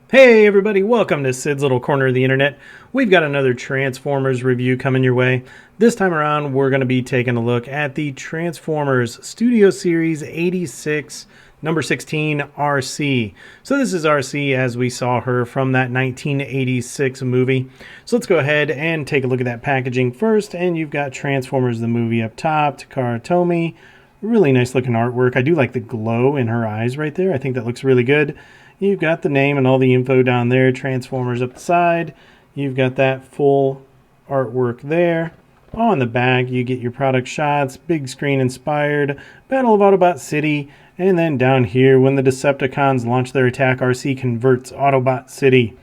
Hey everybody, welcome to Sid's Little Corner of the Internet. We've got another Transformers review coming your way. This time around, we're going to be taking a look at the Transformers Studio Series 86, number 16, Arcee. So this is Arcee as we saw her from that 1986 movie. So let's go ahead and take a look at that packaging first. And you've got Transformers the movie up top, Takara Tomy. Really nice looking artwork. I do like the glow in her eyes right there. I think that looks really good. You've got the name and all the info down there. Transformers up the side. You've got that full artwork there. On the back, you get your product shots, big screen inspired, Battle of Autobot City, and then down here, when the Decepticons launch their attack, Arcee converts Autobot City.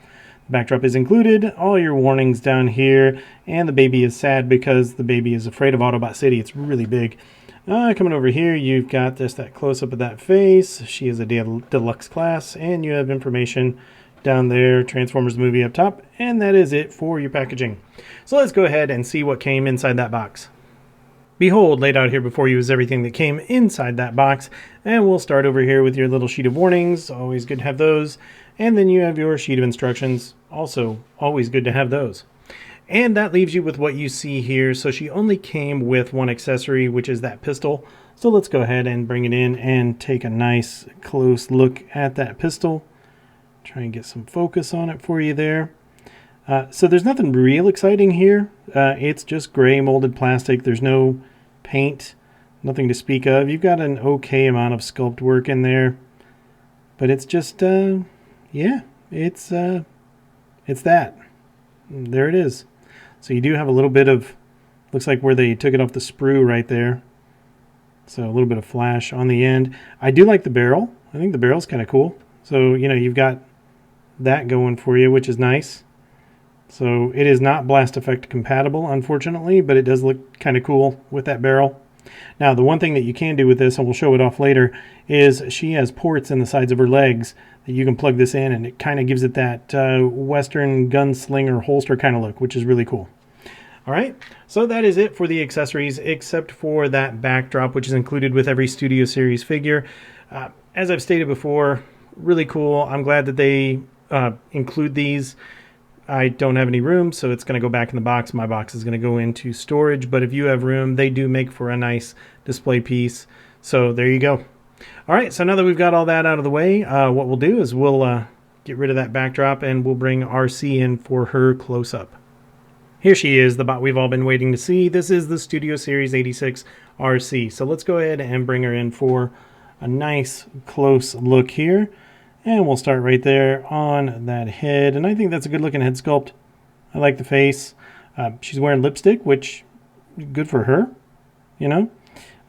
The backdrop is included, all your warnings down here, and the baby is sad because the baby is afraid of Autobot City. It's really big. Coming over here, you've got just that close-up of that face. She is a deluxe class, and you have information down there, Transformers the movie up top, and that is it for your packaging. So let's go ahead and see what came inside that box. Behold, laid out here before you is everything that came inside that box, and we'll start over here with your little sheet of warnings. Always good to have those. And then you have your sheet of instructions. Also, always good to have those. And that leaves you with what you see here. So she only came with one accessory, which is that pistol. So let's go ahead and bring it in and take a nice close look at that pistol. Try and get some focus on it for you there. So there's nothing real exciting here. It's just gray molded plastic. There's no paint, nothing to speak of. You've got an okay amount of sculpt work in there. But it's just, yeah, it's that. There it is. So you do have a little bit of, looks like where they took it off the sprue right there. So a little bit of flash on the end. I do like the barrel. I think the barrel's kind of cool. So, you know, you've got that going for you, which is nice. So it is not blast effect compatible, unfortunately, but it does look kind of cool with that barrel. Now, the one thing that you can do with this, and we'll show it off later, is she has ports in the sides of her legs that you can plug this in, and it kind of gives it that Western gunslinger holster kind of look, which is really cool. All right, so that is it for the accessories, except for that backdrop, which is included with every Studio Series figure. As I've stated before, really cool. I'm glad that they include these. I don't have any room, so it's going to go back in the box. My box is going to go into storage, but if you have room, they do make for a nice display piece. So there you go. All right, so now that we've got all that out of the way, what we'll do is we'll get rid of that backdrop and we'll bring Arcee in for her close-up. Here she is, the bot we've all been waiting to see. This is the Studio Series 86 Arcee. So let's go ahead and bring her in for a nice close look here. And we'll start right there on that head. And I think that's a good looking head sculpt. I like the face. She's wearing lipstick, which good for her, you know.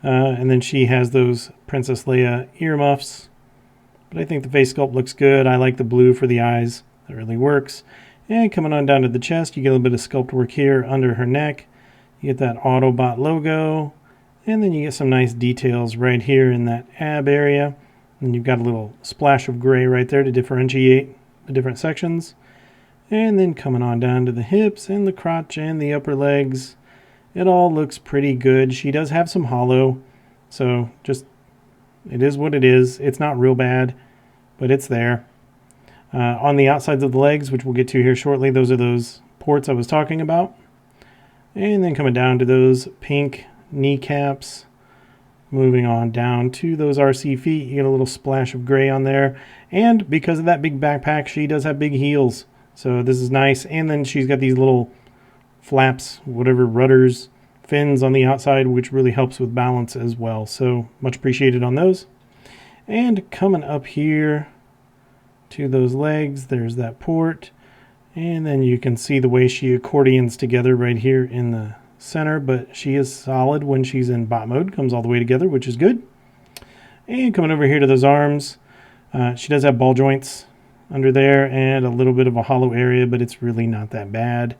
And then she has those Princess Leia earmuffs. But I think the face sculpt looks good. I like the blue for the eyes. That really works. And coming on down to the chest, you get a little bit of sculpt work here under her neck. You get that Autobot logo. And then you get some nice details right here in that ab area. And you've got a little splash of gray right there to differentiate the different sections. And then coming on down to the hips and the crotch and the upper legs. It all looks pretty good. She does have some hollow. So just, it is what it is. It's not real bad, but it's there. On the outsides of the legs, which we'll get to here shortly, those are those ports I was talking about. And then coming down to those pink kneecaps. Moving on down to those Arcee feet, you get a little splash of gray on there. And because of that big backpack, she does have big heels. So this is nice. And then she's got these little flaps, whatever, rudders, fins on the outside, which really helps with balance as well. So much appreciated on those. And coming up here to those legs, there's that port. And then you can see the way she accordions together right here in the center, but she is solid when she's in bot mode, comes all the way together, which is good. And coming over here to those arms, she does have ball joints under there and a little bit of a hollow area, but it's really not that bad.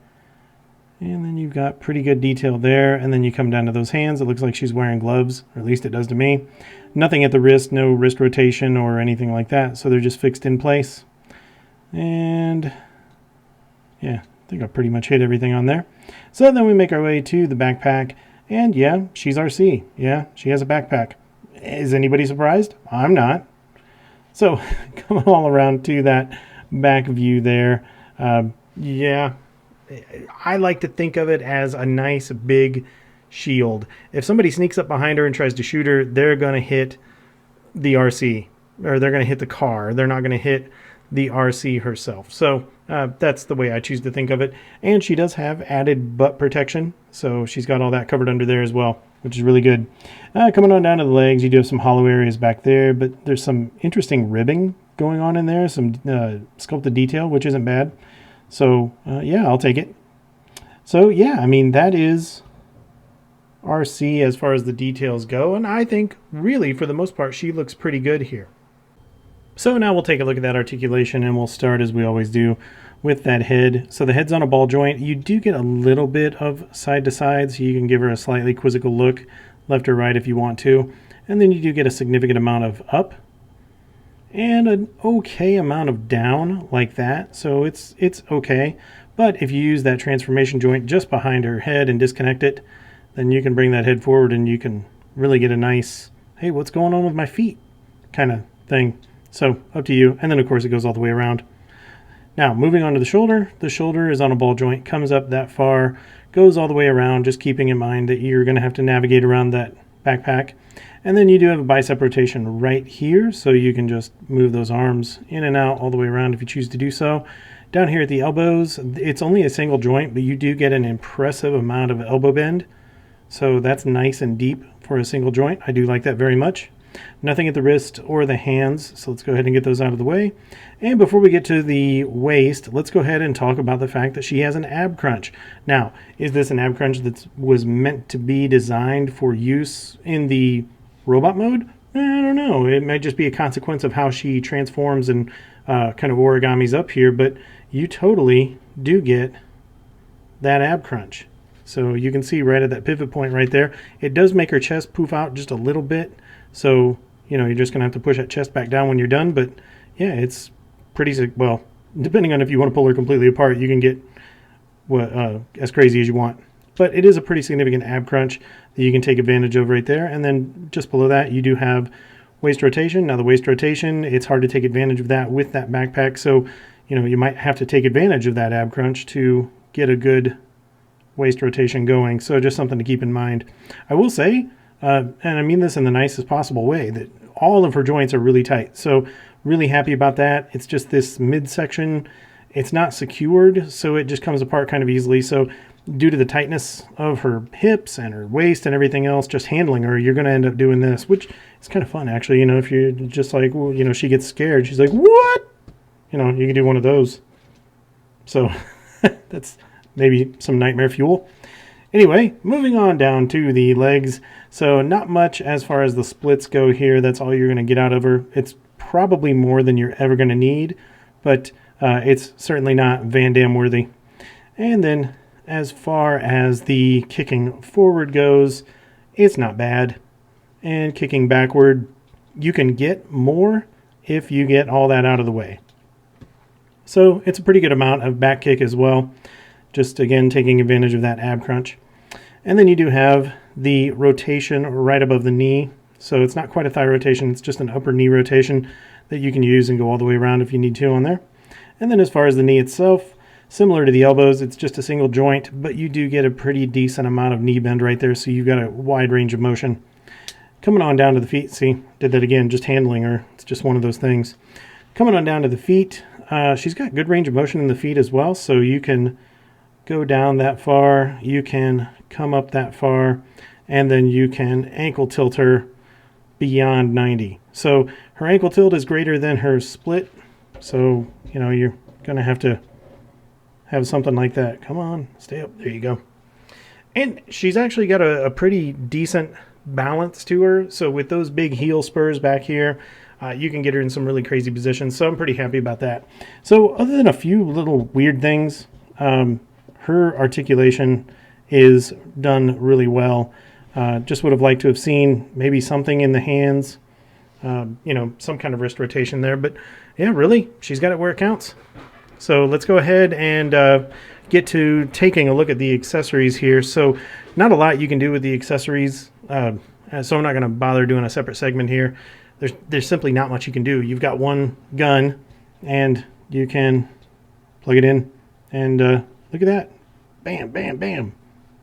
And then you've got pretty good detail there. And then you come down to those hands. It looks like she's wearing gloves, or at least it does to me. Nothing at the wrist, no wrist rotation or anything like that. So they're just fixed in place. And yeah, I think I pretty much hit everything on there. So then we make our way to the backpack. And yeah, she's Arcee. Yeah, she has a backpack. Is anybody surprised? I'm not. So coming all around to that back view there, yeah, I like to think of it as a nice big shield. If somebody sneaks up behind her and tries to shoot her, they're going to hit the RC, or they're going to hit the car. They're not going to hit the RC herself. So that's the way I choose to think of it. And she does have added butt protection, so she's got all that covered under there as well, which is really good. Coming on down to the legs, you do have some hollow areas back there, but there's some interesting ribbing going on in there, some sculpted detail, which isn't bad. So yeah, I'll take it. So yeah, I mean, that is RC as far as the details go, and I think really for the most part she looks pretty good here. So now we'll take a look at that articulation, and we'll start as we always do with that head. So the head's on a ball joint. You do get a little bit of side to side, so you can give her a slightly quizzical look left or right if you want to, and then you do get a significant amount of up and an okay amount of down like that. So it's okay, but if you use that transformation joint just behind her head and disconnect it, then you can bring that head forward and you can really get a nice, hey, what's going on with my feet kind of thing. So up to you. And then of course it goes all the way around. Now moving on to the shoulder is on a ball joint, comes up that far, goes all the way around, just keeping in mind that you're going to have to navigate around that backpack. And then you do have a bicep rotation right here, so you can just move those arms in and out all the way around if you choose to do so. Down here at the elbows, it's only a single joint, but you do get an impressive amount of elbow bend. So that's nice and deep for a single joint. I do like that very much. Nothing at the wrist or the hands, so let's go ahead and get those out of the way. And before we get to the waist, let's go ahead and talk about the fact that she has an ab crunch. Now, is this an ab crunch that was meant to be designed for use in the robot mode? I don't know. It might just be a consequence of how she transforms and kind of origamis up here, but you totally do get that ab crunch. So you can see right at that pivot point right there, it does make her chest poof out just a little bit. So, you know, you're just going to have to push that chest back down when you're done. But yeah, it's pretty, well, depending on if you want to pull her completely apart, you can get what as crazy as you want. But it is a pretty significant ab crunch that you can take advantage of right there. And then just below that, you do have waist rotation. Now the waist rotation, it's hard to take advantage of that with that backpack. So, you know, you might have to take advantage of that ab crunch to get a good waist rotation going. So just something to keep in mind. I will say, and I mean this in the nicest possible way, that all of her joints are really tight. So really happy about that. It's just this midsection, it's not secured, so it just comes apart kind of easily. So due to the tightness of her hips and her waist and everything else, just handling her, you're going to end up doing this, which is kind of fun actually. You know, if you're just like, well, you know, she gets scared, she's like, what? You know, you can do one of those. So that's maybe some nightmare fuel. Anyway, moving on down to the legs. So not much as far as the splits go here. That's all you're going to get out of her. It's probably more than you're ever going to need, but it's certainly not Van Damme worthy. And then as far as the kicking forward goes, it's not bad. And kicking backward, you can get more if you get all that out of the way. So it's a pretty good amount of back kick as well. Just again, taking advantage of that ab crunch. And then you do have the rotation right above the knee. So it's not quite a thigh rotation, it's just an upper knee rotation that you can use and go all the way around if you need to on there. And then as far as the knee itself, similar to the elbows, it's just a single joint, but you do get a pretty decent amount of knee bend right there, so you've got a wide range of motion. Coming on down to the feet, see, did that again, just handling her. It's just one of those things. Coming on down to the feet, she's got good range of motion in the feet as well, so you can go down that far, you can come up that far, and then you can ankle tilt her beyond 90. So her ankle tilt is greater than her split, so you know you're gonna have to have something like that. Come on, stay up, there you go. And she's actually got a pretty decent balance to her, so with those big heel spurs back here, you can get her in some really crazy positions, so I'm pretty happy about that. So other than a few little weird things, her articulation is done really well. Just would have liked to have seen maybe something in the hands, you know, some kind of wrist rotation there. But yeah, really, she's got it where it counts. So let's go ahead and get to taking a look at the accessories here. So not a lot you can do with the accessories. so I'm not going to bother doing a separate segment here. There's simply not much you can do. You've got one gun, and you can plug it in, and look at that. Bam, bam, bam.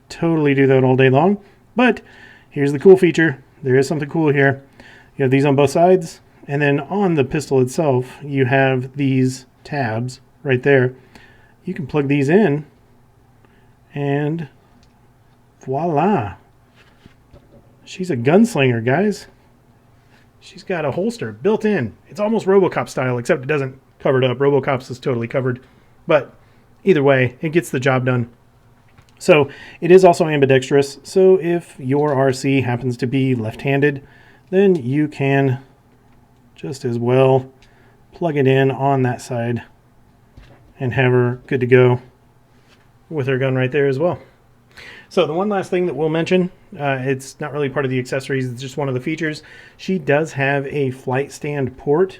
Totally do that all day long. But here's the cool feature. There is something cool here. You have these on both sides, and then on the pistol itself, you have these tabs right there. You can plug these in, and voila. She's a gunslinger, guys. She's got a holster built in. It's almost RoboCop style, except it doesn't cover it up. RoboCop's is totally covered. But either way, it gets the job done. So it is also ambidextrous. So if your RC happens to be left-handed, then you can just as well plug it in on that side and have her good to go with her gun right there as well. So the one last thing that we'll mention, it's not really part of the accessories, it's just one of the features. She does have a flight stand port,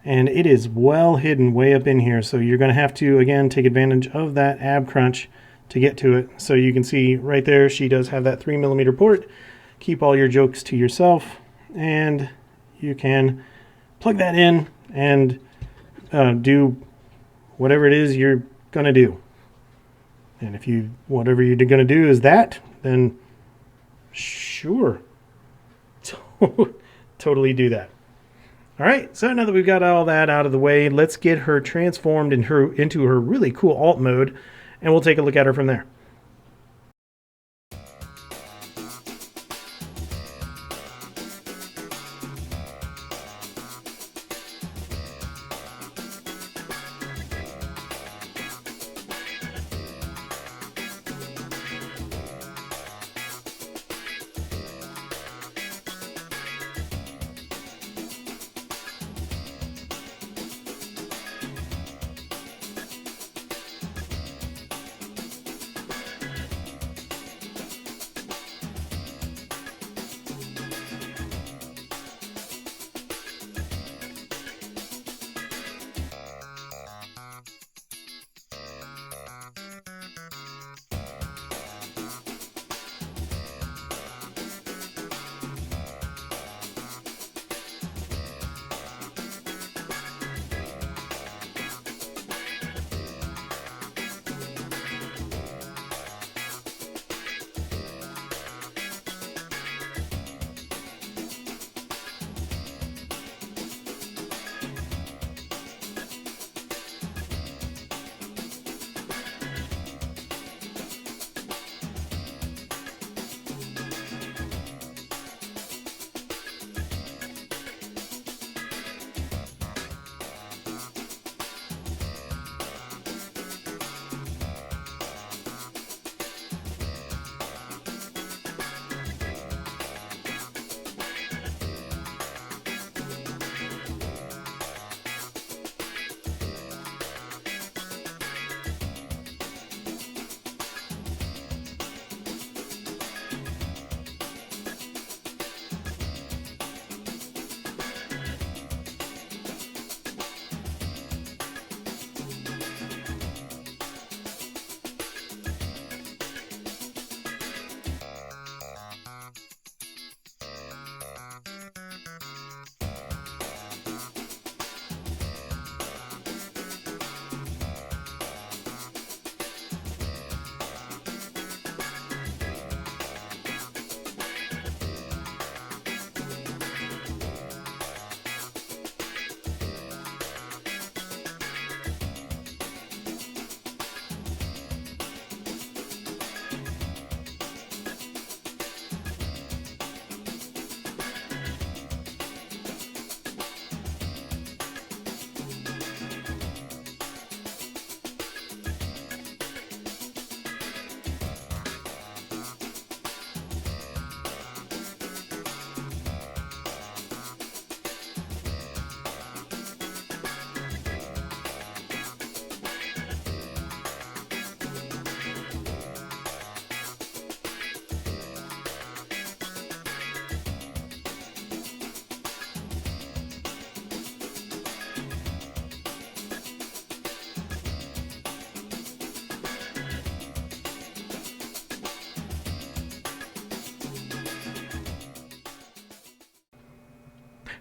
and it is well hidden way up in here. So you're going to have to, again, take advantage of that ab crunch to get to it. So you can see right there, she does have that 3mm port. Keep all your jokes to yourself, and you can plug that in and do whatever it is you're going to do. And if whatever you're going to do is that, then sure, totally do that. All right, so now that we've got all that out of the way, let's get her transformed into her really cool alt mode, and we'll take a look at her from there.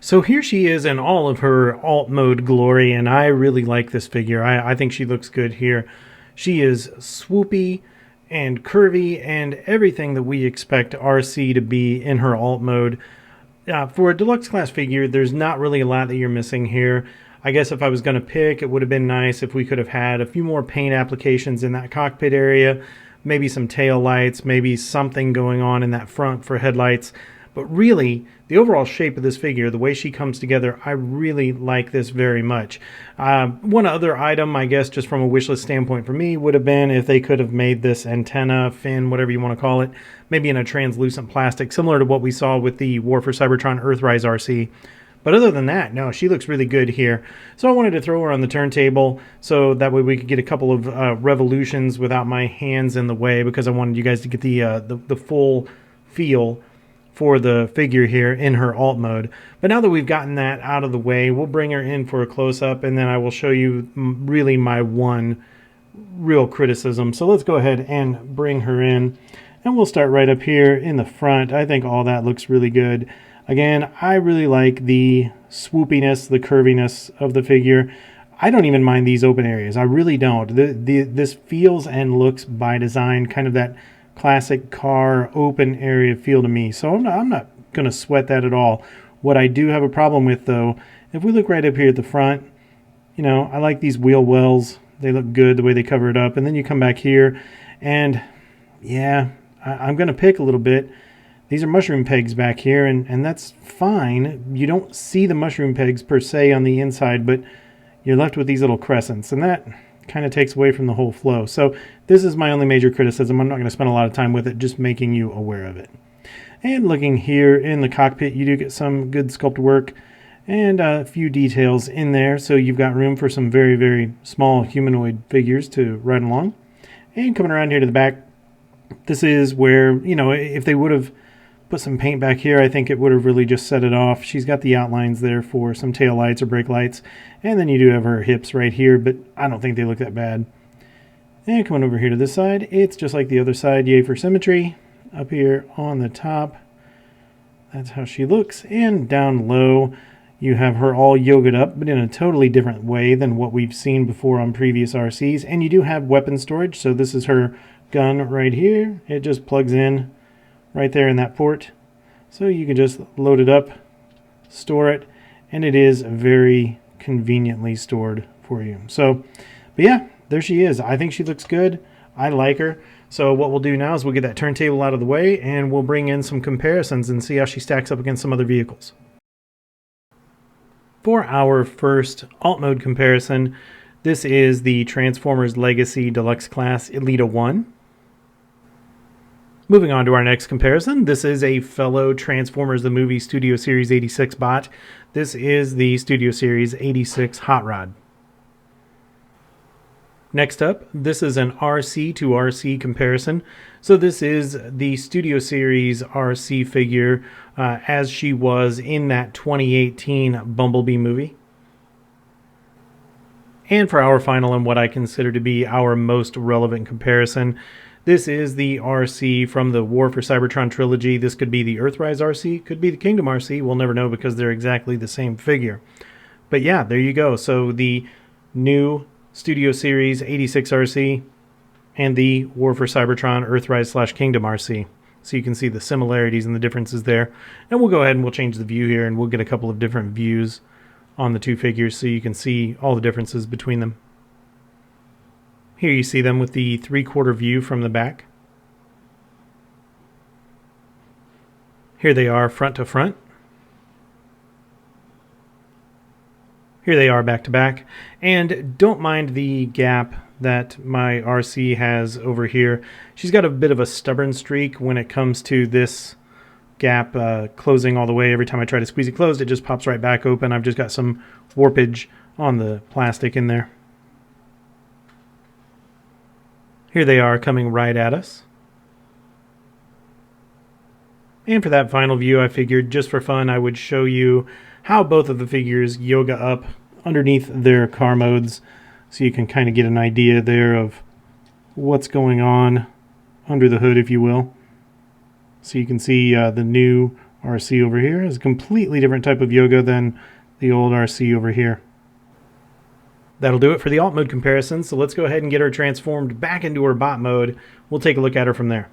So here she is in all of her alt mode glory, and I really like this figure. I think she looks good here. She is swoopy and curvy and everything that we expect Arcee to be in her alt mode. For a deluxe class figure, there's not really a lot that you're missing here. I guess if I was going to pick, it would have been nice if we could have had a few more paint applications in that cockpit area, maybe some tail lights, maybe something going on in that front for headlights. But really, the overall shape of this figure, the way she comes together, I really like this very much. One other item, I guess, just from a wish list standpoint for me, would have been if they could have made this antenna, fin, whatever you want to call it, maybe in a translucent plastic, similar to what we saw with the War for Cybertron Earthrise Arcee. But other than that, no, she looks really good here. So I wanted to throw her on the turntable so that way we could get a couple of revolutions without my hands in the way, because I wanted you guys to get the full feel for the figure here in her alt mode. But now that we've gotten that out of the way, we'll bring her in for a close-up, and then I will show you really my one real criticism. So let's go ahead and bring her in, and we'll start right up here in the front. I think all that looks really good. Again, I really like the swoopiness, the curviness of the figure. I don't even mind these open areas. I really don't. This feels and looks by design kind of that classic car open area feel to me. So I'm not going to sweat that at all. What I do have a problem with, though, if we look right up here at the front, you know, I like these wheel wells. They look good the way they cover it up. And then you come back here, and yeah, I'm going to pick a little bit. These are mushroom pegs back here, and that's fine. You don't see the mushroom pegs per se on the inside, but you're left with these little crescents, and that kind of takes away from the whole flow. So this is my only major criticism. I'm not going to spend a lot of time with it, just making you aware of it. And looking here in the cockpit, you do get some good sculpt work and a few details in there. So you've got room for some very, very small humanoid figures to ride along. And coming around here to the back, this is where, you know, if they would have put some paint back here, I think it would have really just set it off. She's got the outlines there for some tail lights or brake lights. And then you do have her hips right here, but I don't think they look that bad. And coming over here to this side, it's just like the other side. Yay for symmetry. Up here on the top, that's how she looks. And down low, you have her all yogaed up, but in a totally different way than what we've seen before on previous Arcees. And you do have weapon storage, so this is her gun right here. It just plugs in right there in that port, so you can just load it up, store it, and it is very conveniently stored for you. So, but yeah, there she is. I think she looks good. I like her. So what we'll do now is we'll get that turntable out of the way, and we'll bring in some comparisons and see how she stacks up against some other vehicles. For our first alt mode comparison, this is the Transformers Legacy Deluxe Class Elita 1. Moving on to our next comparison, this is a fellow Transformers the Movie Studio Series 86 bot. This is the Studio Series 86 Hot Rod. Next up, this is an RC to RC comparison. So this is the Studio Series RC figure as she was in that 2018 Bumblebee movie. And for our final and what I consider to be our most relevant comparison, this is the RC from the War for Cybertron trilogy. This could be the Earthrise RC, could be the Kingdom RC. We'll never know because they're exactly the same figure. But yeah, there you go. So the new Studio Series 86 RC and the War for Cybertron Earthrise / Kingdom RC. So you can see the similarities and the differences there. And we'll go ahead and we'll change the view here, and we'll get a couple of different views on the two figures so you can see all the differences between them. Here you see them with the 3/4 view from the back. Here they are front to front. Here they are back to back. And don't mind the gap that my RC has over here. She's got a bit of a stubborn streak when it comes to this gap closing all the way. Every time I try to squeeze it closed, it just pops right back open. I've just got some warpage on the plastic in there. Here they are coming right at us. And for that final view, I figured just for fun I would show you how both of the figures yoga up underneath their car modes, so you can kind of get an idea there of what's going on under the hood, if you will. So you can see the new Arcee over here has a completely different type of yoga than the old Arcee over here. That'll do it for the alt mode comparison, so let's go ahead and get her transformed back into her bot mode. We'll take a look at her from there.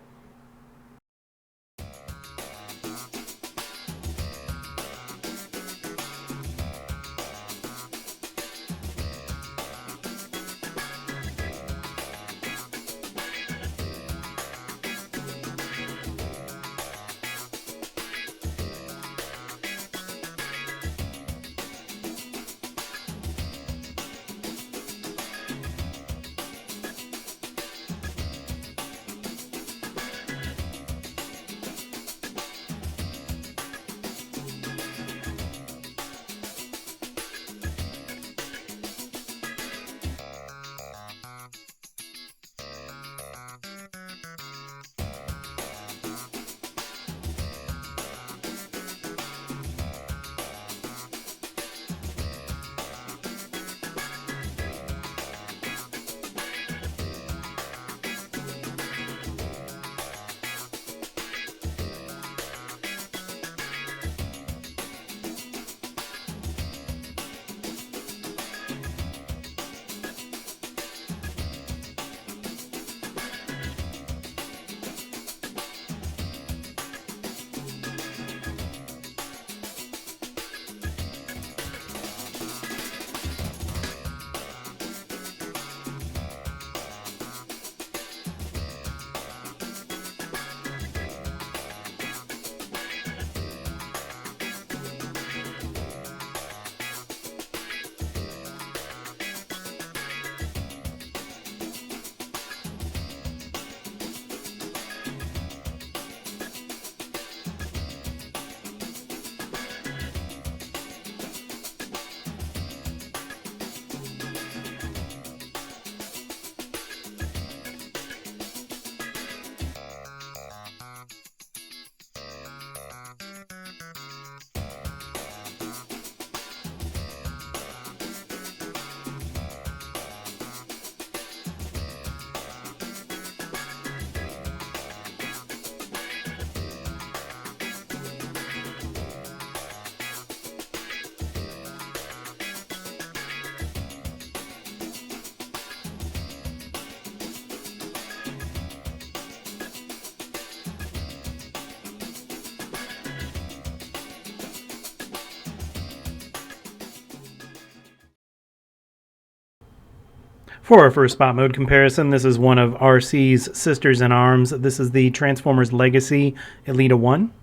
For our first spot mode comparison, this is one of Arcee's sisters in arms. This is the Transformers Legacy Elita 1.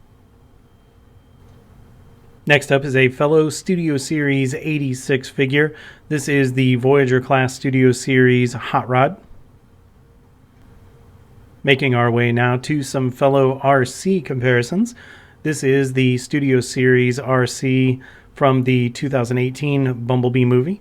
Next up is a fellow Studio Series 86 figure. This is the Voyager Class Studio Series Hot Rod. Making our way now to some fellow Arcee comparisons. This is the Studio Series Arcee from the 2018 Bumblebee movie.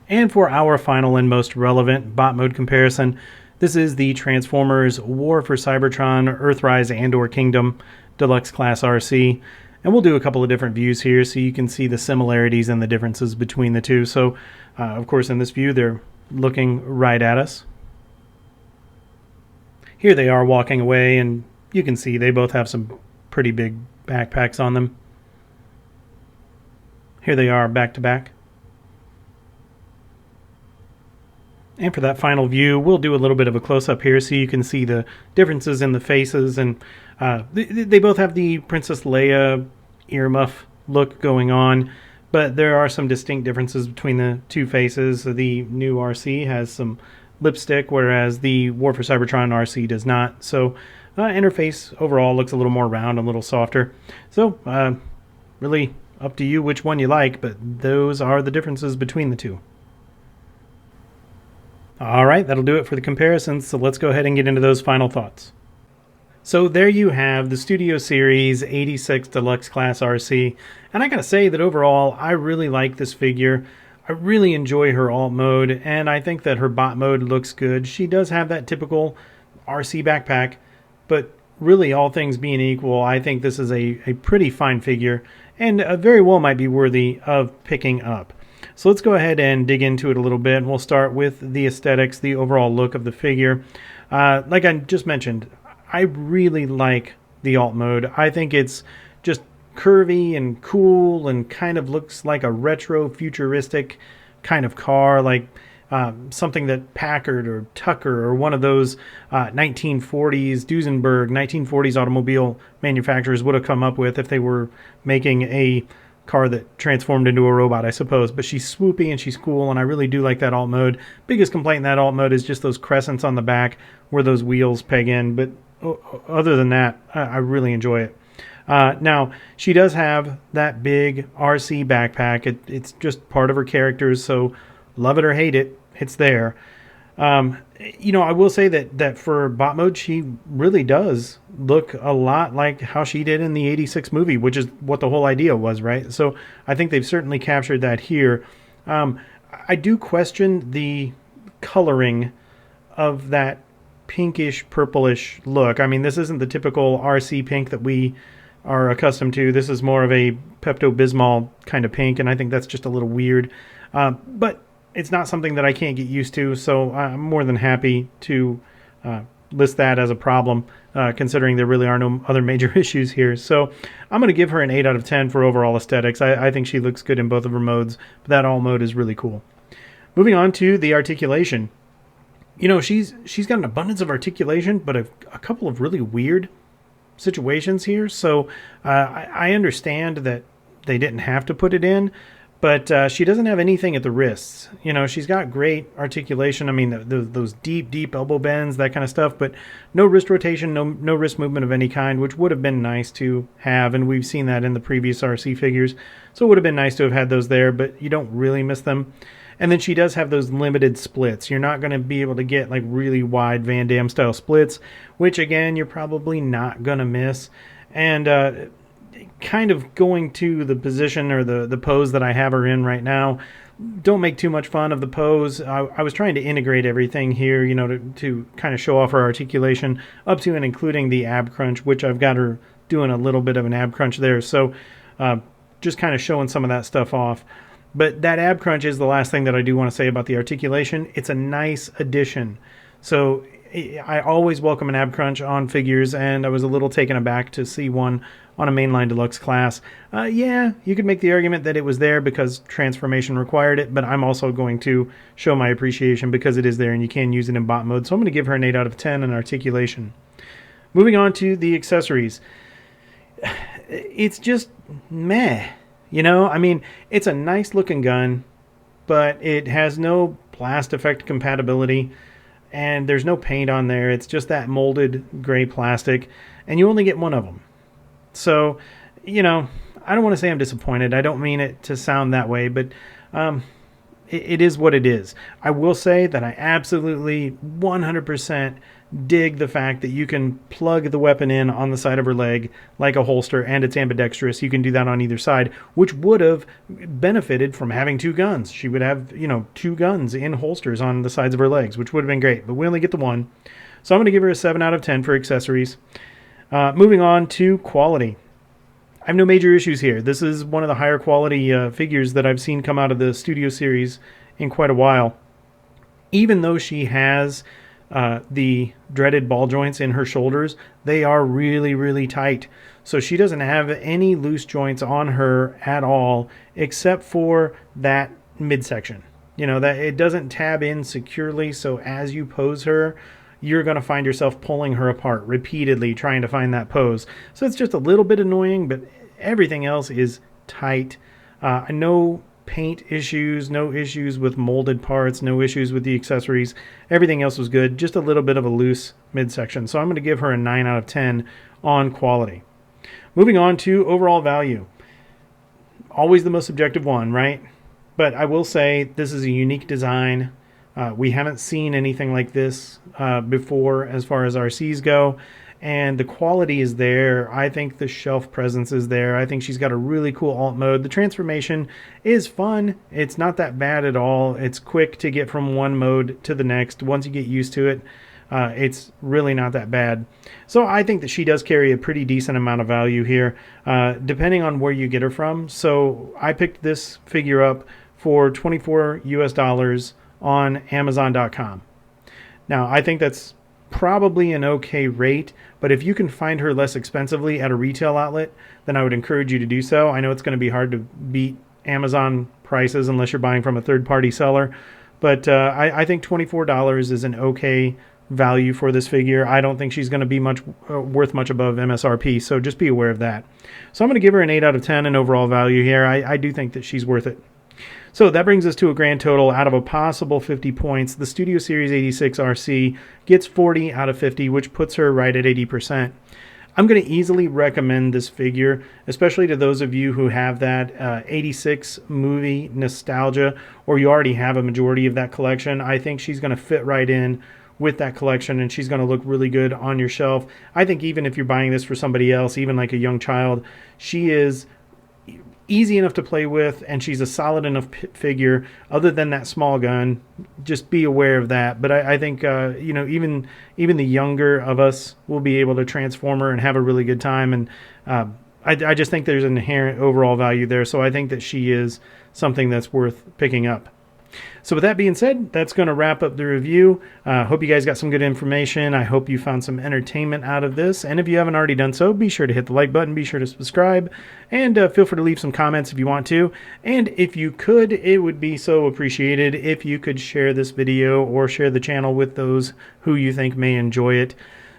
And for our final and most relevant bot mode comparison, this is the Transformers War for Cybertron Earthrise Andor Kingdom Deluxe-Class Arcee. And we'll do a couple of different views here so you can see the similarities and the differences between the two. So, of course, in this view, they're looking right at us. Here they are walking away, and you can see they both have some pretty big backpacks on them. Here they are back to back. And for that final view, we'll do a little bit of a close-up here so you can see the differences in the faces. And they both have the Princess Leia earmuff look going on, but there are some distinct differences between the two faces. The new Arcee has some lipstick, whereas the War for Cybertron Arcee does not. So interface overall looks a little more round, a little softer. So really up to you which one you like, but those are the differences between the two. All right, that'll do it for the comparisons, so let's go ahead and get into those final thoughts. So there you have the Studio Series 86 Deluxe-Class Arcee, and I gotta say that overall, I really like this figure. I really enjoy her alt mode, and I think that her bot mode looks good. She does have that typical Arcee backpack, but really, all things being equal, I think this is a pretty fine figure, and very well might be worthy of picking up. So let's go ahead and dig into it a little bit. We'll start with the aesthetics, the overall look of the figure. Like I just mentioned, I really like the alt mode. I think it's just curvy and cool and kind of looks like a retro futuristic kind of car, like something that Packard or Tucker or one of those 1940s Duesenberg 1940s automobile manufacturers would have come up with if they were making a car that transformed into a robot, I suppose. But she's swoopy and she's cool, and I really do like that alt mode. Biggest complaint in that alt mode is just those crescents on the back where those wheels peg in, but other than that, I really enjoy it. Now, she does have that big RC backpack. It's just part of her character, so love it or hate it, it's there. I will say that for bot mode, she really does look a lot like how she did in the 86 movie, which is what the whole idea was, right? So I think they've certainly captured that here. I do question the coloring of that pinkish, purplish look. I mean, this isn't the typical RC pink that we are accustomed to. This is more of a Pepto-Bismal kind of pink, and I think that's just a little weird. But it's not something that I can't get used to, so I'm more than happy to list that as a problem, considering there really are no other major issues here. So I'm going to give her an 8 out of 10 for overall aesthetics. I think she looks good in both of her modes, but that alt mode is really cool. Moving on to the articulation. She's got an abundance of articulation, but a couple of really weird situations here. So I understand that they didn't have to put it in, but she doesn't have anything at the wrists. She's got great articulation. I mean, those deep elbow bends, that kind of stuff, but no wrist rotation, no wrist movement of any kind, which would have been nice to have, and we've seen that in the previous RC figures. So it would have been nice to have had those there, but you don't really miss them. And then she does have those limited splits. You're not going to be able to get like really wide Van Damme style splits, which again, you're probably not going to miss. And kind of going to the position or the pose that I have her in right now, don't make too much fun of the pose. I was trying to integrate everything here, to kind of show off her articulation up to and including the ab crunch, which I've got her doing a little bit of an ab crunch there. So just kind of showing some of that stuff off. But that ab crunch is the last thing that I do want to say about the articulation. It's a nice addition. So I always welcome an ab crunch on figures, and I was a little taken aback to see one on a mainline deluxe class. Yeah, you could make the argument that it was there because transformation required it, but I'm also going to show my appreciation because it is there and you can use it in bot mode. So I'm going to give her an 8 out of 10 in articulation. Moving on to the accessories. It's just meh. I mean, it's a nice looking gun, but it has no blast effect compatibility, and there's no paint on there. It's just that molded gray plastic, and you only get one of them. So, I don't want to say I'm disappointed. I don't mean it to sound that way, but it is what it is. I will say that I absolutely 100% dig the fact that you can plug the weapon in on the side of her leg like a holster, and it's ambidextrous. You can do that on either side, which would have benefited from having two guns. She would have, two guns in holsters on the sides of her legs, which would have been great, but we only get the one. So I'm going to give her a 7 out of 10 for accessories. Moving on to quality. I have no major issues here. This is one of the higher quality figures that I've seen come out of the Studio Series in quite a while. Even though she has the dreaded ball joints in her shoulders, they are really, really tight. So she doesn't have any loose joints on her at all, except for that midsection. That it doesn't tab in securely, so as you pose her, you're going to find yourself pulling her apart repeatedly trying to find that pose. So it's just a little bit annoying, but everything else is tight. No paint issues, no issues with molded parts, no issues with the accessories. Everything else was good, just a little bit of a loose midsection. So I'm going to give her a 9 out of 10 on quality. Moving on to overall value. Always the most subjective one, right? But I will say this is a unique design. We haven't seen anything like this before as far as RCs go, and the quality is there. I think the shelf presence is there. I think she's got a really cool alt mode. The transformation is fun. It's not that bad at all. It's quick to get from one mode to the next. Once you get used to it, it's really not that bad. So I think that she does carry a pretty decent amount of value here, depending on where you get her from. So I picked this figure up for $24 US on Amazon.com. Now, I think that's probably an okay rate, but if you can find her less expensively at a retail outlet, then I would encourage you to do so. I know it's going to be hard to beat Amazon prices unless you're buying from a third-party seller, but I think $24 is an okay value for this figure. I don't think she's going to be much worth much above MSRP, so just be aware of that. So I'm going to give her an 8 out of 10 in overall value here. I do think that she's worth it. So that brings us to a grand total out of a possible 50 points. The Studio Series 86 RC gets 40 out of 50, which puts her right at 80%. I'm going to easily recommend this figure, especially to those of you who have that 86 movie nostalgia, or you already have a majority of that collection. I think she's going to fit right in with that collection, and she's going to look really good on your shelf. I think even if you're buying this for somebody else, even like a young child, she is easy enough to play with, and she's a solid enough figure. Other than that small gun, just be aware of that. But I think you know, even the younger of us will be able to transform her and have a really good time. And I just think there's an inherent overall value there. So I think that she is something that's worth picking up. So with that being said, that's going to wrap up the review. Hope you guys got some good information. I hope you found some entertainment out of this. And if you haven't already done so, be sure to hit the like button, be sure to subscribe, and feel free to leave some comments if you want to. And if you could, it would be so appreciated if you could share this video or share the channel with those who you think may enjoy it.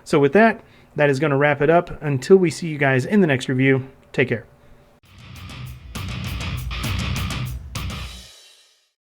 So with that, that is going to wrap it up. Until we see you guys in the next review, take care.